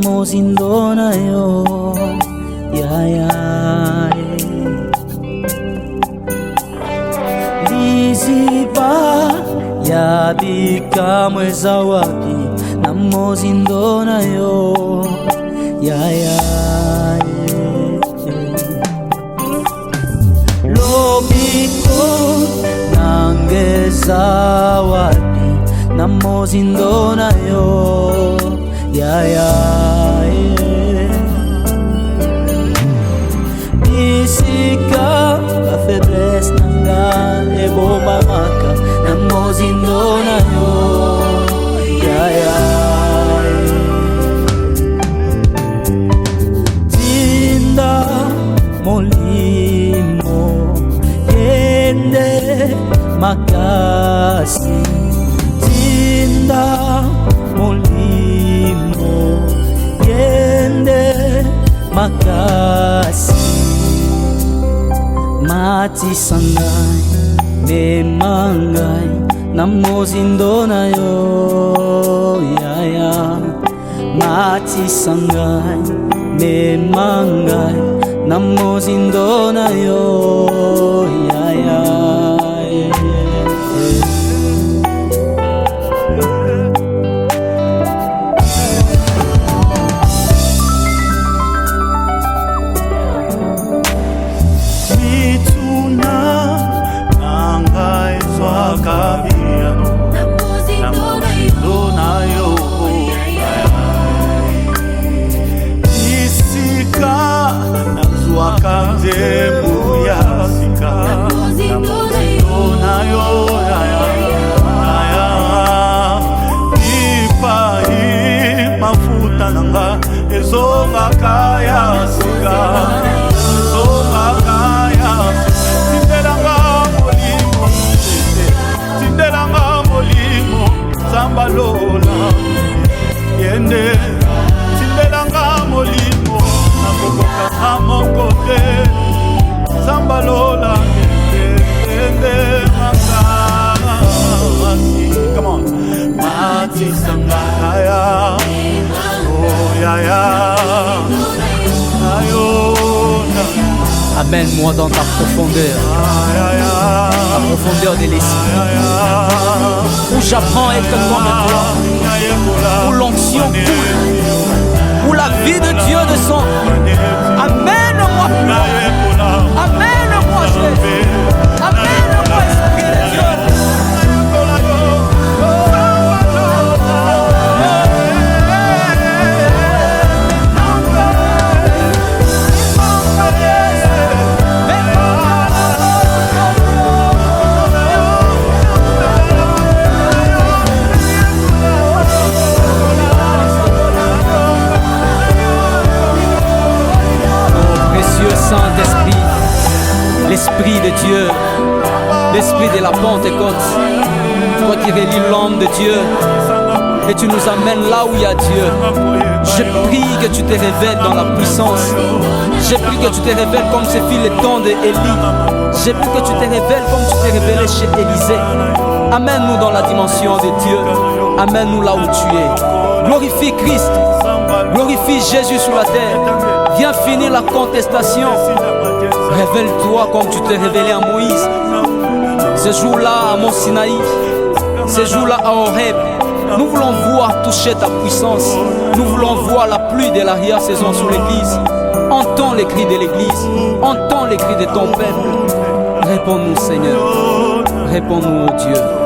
mozindo na yo liziba yabika mweza wapi na mozindo na yo lobiko nangeza wapi na mozindo na yo bisika la faiblesse nanga ebomamaka na mozindo na yo tinda molimo yende makasi tinda molimo yende makasi matisa ngai mema ngai na mozindo na yo matisa ngai mema ngai na mozindo na yo Amène-moi dans ta profondeur, la profondeur de l'esprit, où j'apprends à être comme toi, où l'onction coule, où la vie de Dieu descend. Amène-moi, amène-moi Jésus, amène-moi Esprit de Dieu. Saint-Esprit, l'Esprit de Dieu, l'Esprit de la Pentecôte, toi qui relis l'homme de Dieu et tu nous amènes là où il y a Dieu. Je prie que tu te révèles dans la puissance. Je prie que tu te révèles comme ce fut le temps d'Élie. Je prie que tu te révèles comme tu t'es révélé chez Élisée. Amène-nous dans la dimension de Dieu. Amène-nous là où tu es. Glorifie Christ. Glorifie Jésus sur la terre. Viens finir la contestation. Révèle-toi comme tu t'es révélé à Moïse. Ce jour-là à Mont Sinaï, ce jour-là à Horeb, nous voulons voir toucher ta puissance. Nous voulons voir la pluie de l'arrière-saison sur l'église. Entends les cris de l'église. Entends les cris de ton peuple. Réponds-nous, Seigneur. Réponds-nous, oh Dieu.